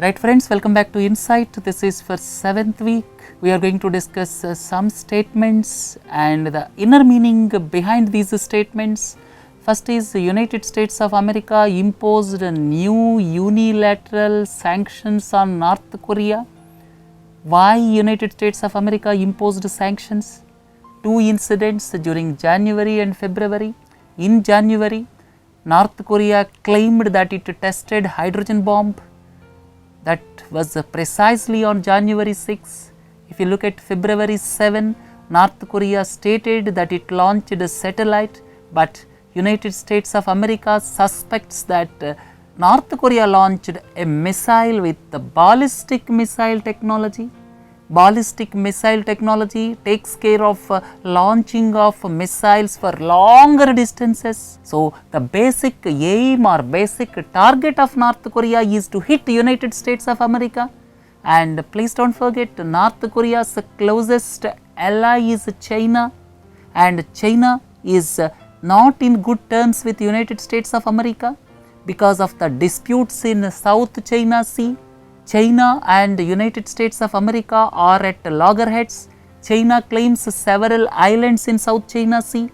Right friends, welcome back to Insight. This is for 7th week. We are going to discuss some statements and the inner meaning behind these statements. First is the United States of America imposed new unilateral sanctions on North Korea. Why United States of America imposed sanctions? Two incidents during January and February. In January, North Korea claimed that it tested hydrogen bomb. That was precisely on January 6. If you look at February 7, North Korea stated that it launched a satellite, but United States of America suspects that North Korea launched a missile with the ballistic missile technology. Ballistic missile technology takes care of launching of missiles for longer distances. So, the basic aim or basic target of North Korea is to hit United States of America. And please don't forget, North Korea's closest ally is China, and China is not in good terms with United States of America because of the disputes in South China Sea. China and United States of America are at loggerheads. China claims several islands in South China Sea,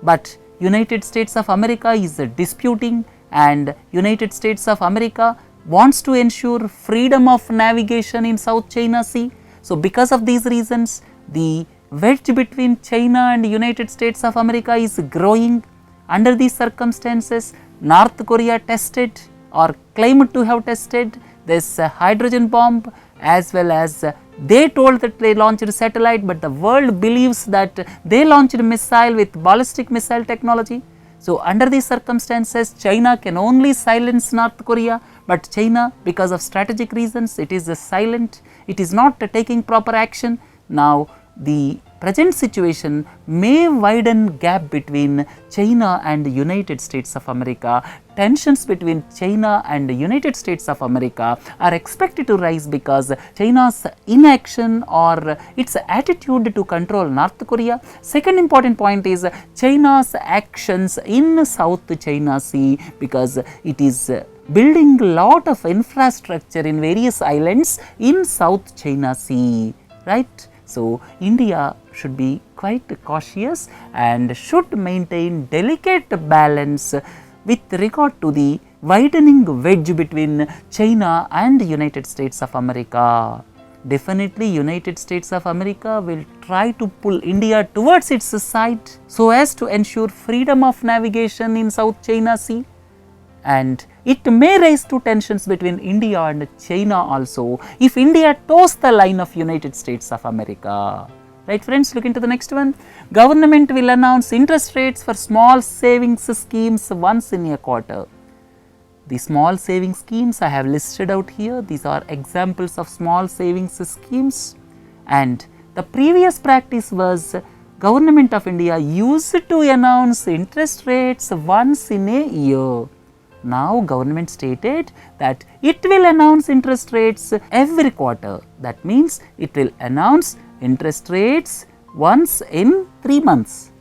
but United States of America is disputing, and United States of America wants to ensure freedom of navigation in South China Sea. So, because of these reasons, the wedge between China and United States of America is growing. Under these circumstances, North Korea tested or claimed to have tested this hydrogen bomb, as well as they told that they launched a satellite, but the world believes that they launched a missile with ballistic missile technology. So, under these circumstances, China can only silence North Korea, but China, because of strategic reasons, it is silent, it is not taking proper action. Now, the present situation may widen gap between China and United States of America. Tensions between China and United States of America are expected to rise because China's inaction or its attitude to control North Korea. Second important point is China's actions in South China Sea, because it is building a lot of infrastructure in various islands in South China Sea, right? So, India should be quite cautious and should maintain delicate balance with regard to the widening wedge between China and United States of America. Definitely, United States of America will try to pull India towards its side so as to ensure freedom of navigation in South China Sea, and it may raise to tensions between India and China also if India toes the line of United States of America. Right friends, look into the next one. Government will announce interest rates for small savings schemes once in a quarter. The small savings schemes I have listed out here. These are examples of small savings schemes, and the previous practice was Government of India used to announce interest rates once in a year. Now, government stated that it will announce interest rates every quarter. That means, it will announce interest rates once in 3 months.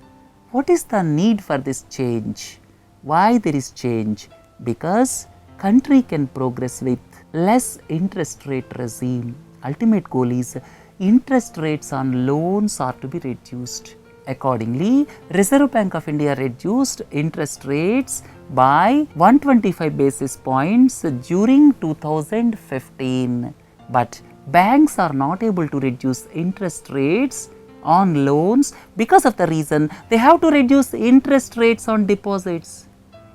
What is the need for this change? Why there is change? Because country can progress with less interest rate regime. Ultimate goal is interest rates on loans are to be reduced. Accordingly, Reserve Bank of India reduced interest rates by 125 basis points during 2015, but banks are not able to reduce interest rates on loans because of the reason they have to reduce interest rates on deposits.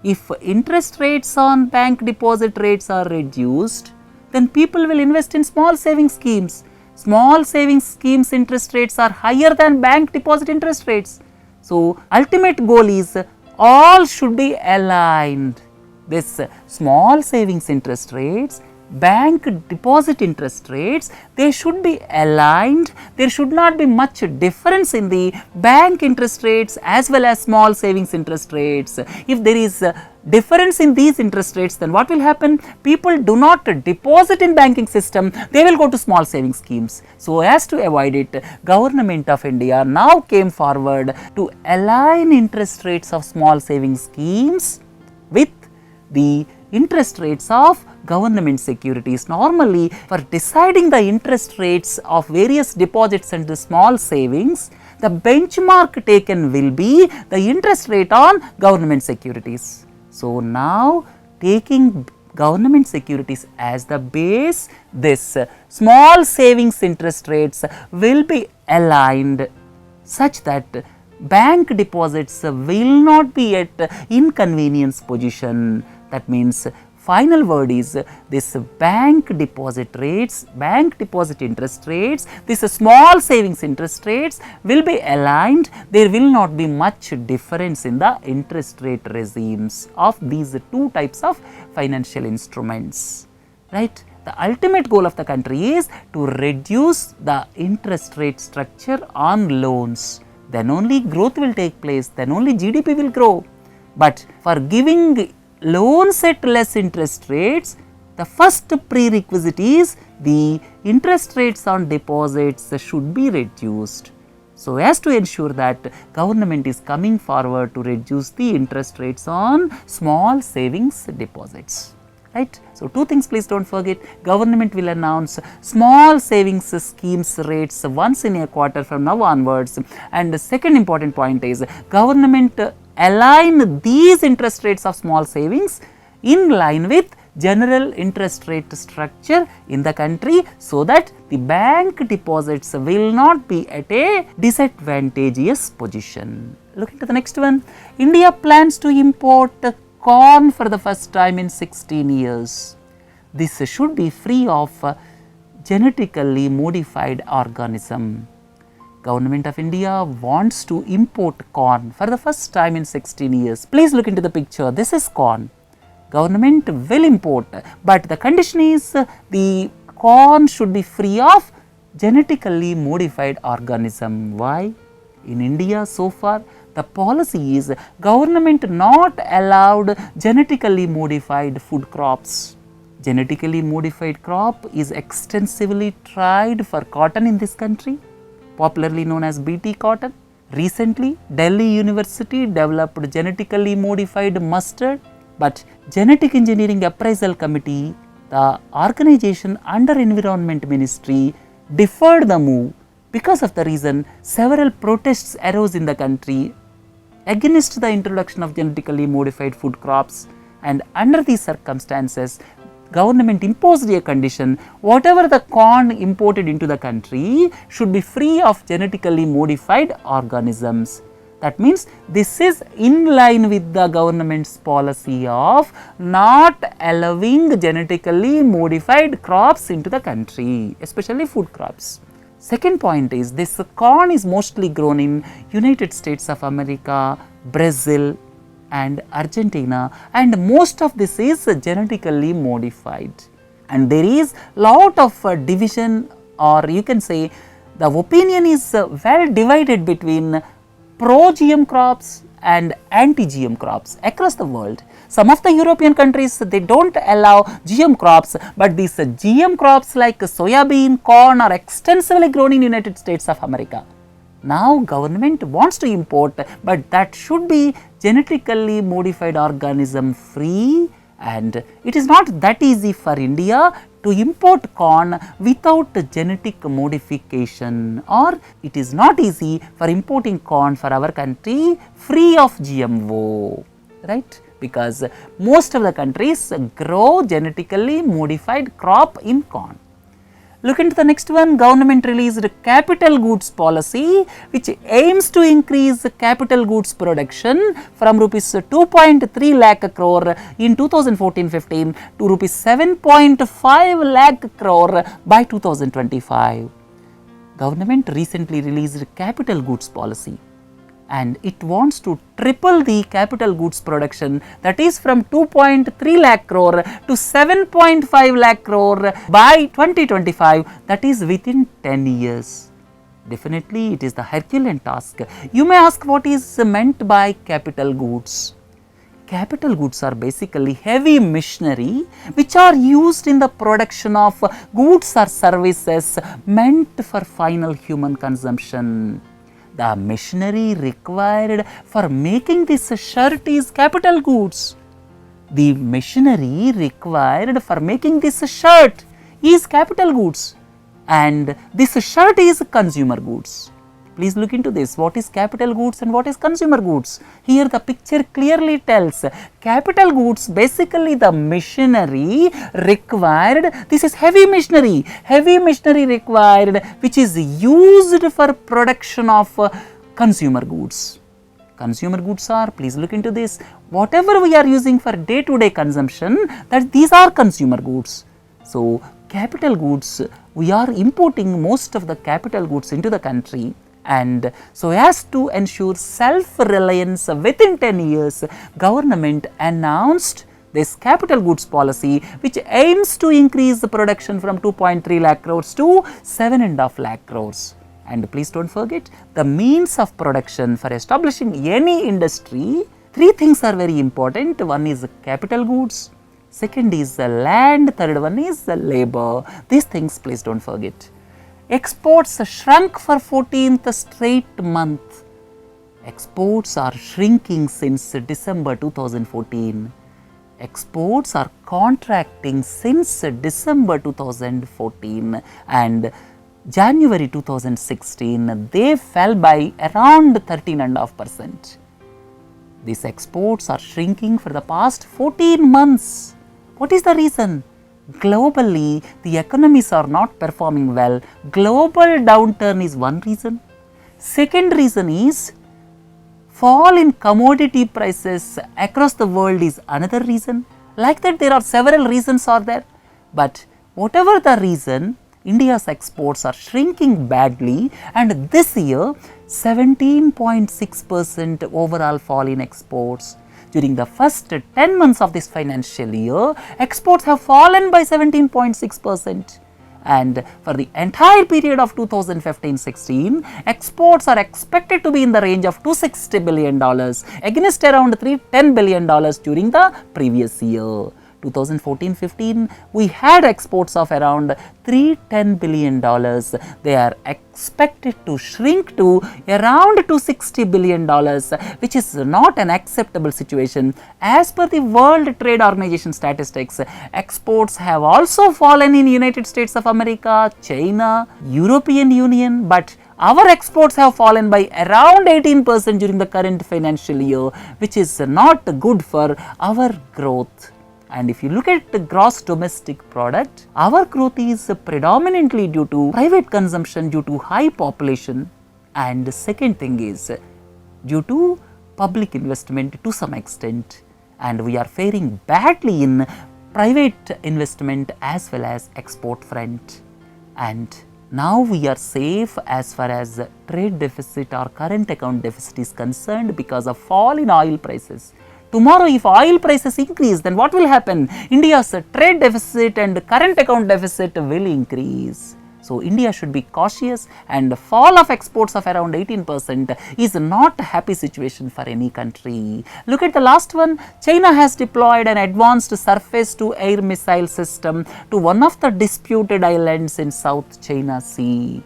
If interest rates on bank deposit rates are reduced, then people will invest in small savings schemes. Small savings schemes interest rates are higher than bank deposit interest rates. So, ultimate goal is all should be aligned. This small savings interest rates, bank deposit interest rates, they should be aligned. There should not be much difference in the bank interest rates as well as small savings interest rates. If there is difference in these interest rates, then what will happen? People do not deposit in banking system, they will go to small savings schemes. So, as to avoid it, Government of India now came forward to align interest rates of small savings schemes with the interest rates of government securities. Normally, for deciding the interest rates of various deposits and the small savings, the benchmark taken will be the interest rate on government securities. So, now taking government securities as the base, this small savings interest rates will be aligned such that bank deposits will not be at inconvenience position. That means, final word is this bank deposit rates, bank deposit interest rates, this small savings interest rates will be aligned. There will not be much difference in the interest rate regimes of these two types of financial instruments, right. The ultimate goal of the country is to reduce the interest rate structure on loans. Then only growth will take place, then only GDP will grow. But for giving loans at less interest rates, the first prerequisite is the interest rates on deposits should be reduced. So, as to ensure that government is coming forward to reduce the interest rates on small savings deposits. Right. So, two things please do not forget, government will announce small savings schemes rates once in a quarter from now onwards, and the second important point is government align these interest rates of small savings in line with general interest rate structure in the country, so that the bank deposits will not be at a disadvantageous position. Looking to the next one, India plans to import corn for the first time in 16 years. This should be free of genetically modified organism. Government of India wants to import corn for the first time in 16 years. Please look into the picture. This is corn. Government will import, but the condition is the corn should be free of genetically modified organism. Why? In India so far, the policy is government not allowed genetically modified food crops. Genetically modified crop is extensively tried for cotton in this country, popularly known as BT cotton. Recently, Delhi University developed genetically modified mustard, but Genetic Engineering Appraisal Committee, the organization under Environment Ministry, deferred the move. Because of the reason, several protests arose in the country against the introduction of genetically modified food crops, and under these circumstances, government imposed a condition, whatever the corn imported into the country should be free of genetically modified organisms. That means, this is in line with the government's policy of not allowing genetically modified crops into the country, especially food crops. Second point is, this corn is mostly grown in United States of America, Brazil and Argentina, and most of this is genetically modified. And there is lot of division, or you can say the opinion is well divided between pro-GM crops and anti-GM crops across the world. Some of the European countries, they do not allow GM crops, but these GM crops like soybean, corn are extensively grown in United States of America. Now, government wants to import, but that should be genetically modified organism free, and it is not that easy for India to import corn without genetic modification, or it is not easy for importing corn for our country free of GMO, right? Because most of the countries grow genetically modified crop in corn. Look into the next one, government released capital goods policy, which aims to increase capital goods production from rupees 2.3 lakh crore in 2014-15 to rupees 7.5 lakh crore by 2025. Government recently released capital goods policy, and it wants to triple the capital goods production, that is from 2.3 lakh crore to 7.5 lakh crore by 2025, that is within 10 years. Definitely it is the Herculean task. You may ask, what is meant by capital goods? Capital goods are basically heavy machinery which are used in the production of goods or services meant for final human consumption. The machinery required for making this shirt is capital goods. The machinery required for making this shirt is capital goods, and this shirt is consumer goods. Please look into this. What is capital goods and what is consumer goods? Here the picture clearly tells capital goods, basically the machinery required. This is heavy machinery required, which is used for production of consumer goods. Consumer goods are, please look into this, whatever we are using for day to day consumption, that these are consumer goods. So capital goods, we are importing most of the capital goods into the country, and so as to ensure self-reliance within 10 years, government announced this capital goods policy, which aims to increase the production from 2.3 lakh crores to 7.5 lakh crores. And please don't forget, the means of production for establishing any industry, three things are very important. One is capital goods, second is the land, third one is the labor. These things please don't forget. Exports shrunk for 14th straight month. Exports are shrinking since December 2014. Exports are contracting since December 2014, and January 2016 they fell by around 13.5%. These exports are shrinking for the past 14 months. What is the reason? Globally, the economies are not performing well. Global downturn is one reason. Second reason is fall in commodity prices across the world is another reason. Like that, there are several reasons are there. But whatever the reason, India's exports are shrinking badly, and this year 17.6% overall fall in exports. During the first 10 months of this financial year, exports have fallen by 17.6%. And for the entire period of 2015-16, exports are expected to be in the range of $260 billion against around $310 billion during the previous year. 2014-15, we had exports of around $310 billion. They are expected to shrink to around $260 billion, which is not an acceptable situation. As per the World Trade Organization statistics, exports have also fallen in United States of America, China, European Union, but our exports have fallen by around 18% during the current financial year, which is not good for our growth. And if you look at the gross domestic product, our growth is predominantly due to private consumption due to high population, and the second thing is due to public investment to some extent, and we are faring badly in private investment as well as export front. And now we are safe as far as trade deficit or current account deficit is concerned because of fall in oil prices. Tomorrow, if oil prices increase, then what will happen? India's trade deficit and current account deficit will increase. So India should be cautious, and fall of exports of around 18% is not a happy situation for any country. Look at the last one. China has deployed an advanced surface-to-air missile system to one of the disputed islands in South China Sea.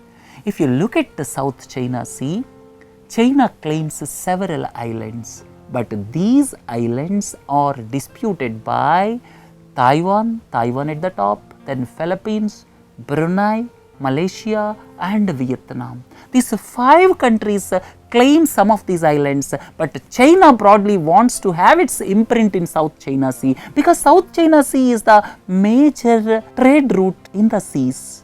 If you look at the South China Sea, China claims several islands, but these islands are disputed by Taiwan at the top, then Philippines, Brunei, Malaysia and Vietnam. These 5 countries claim some of these islands, but China broadly wants to have its imprint in South China Sea because South China Sea is the major trade route in the seas.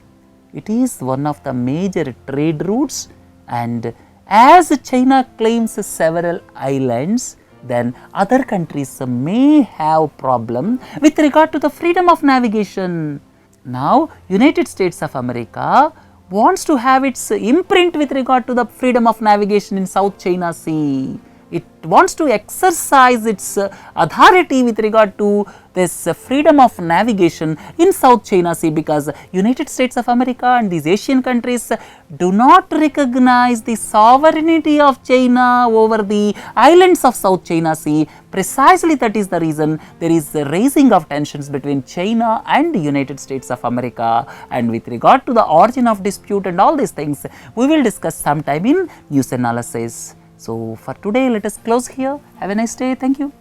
It is one of the major trade routes, and as China claims several islands, then other countries may have problem with regard to the freedom of navigation. Now, United States of America wants to have its imprint with regard to the freedom of navigation in South China Sea. It wants to exercise its authority with regard to this freedom of navigation in South China Sea because United States of America and these Asian countries do not recognize the sovereignty of China over the islands of South China Sea. Precisely that is the reason there is a raising of tensions between China and the United States of America. And with regard to the origin of dispute and all these things, we will discuss sometime in news analysis. So for today, let us close here. Have a nice day. Thank you.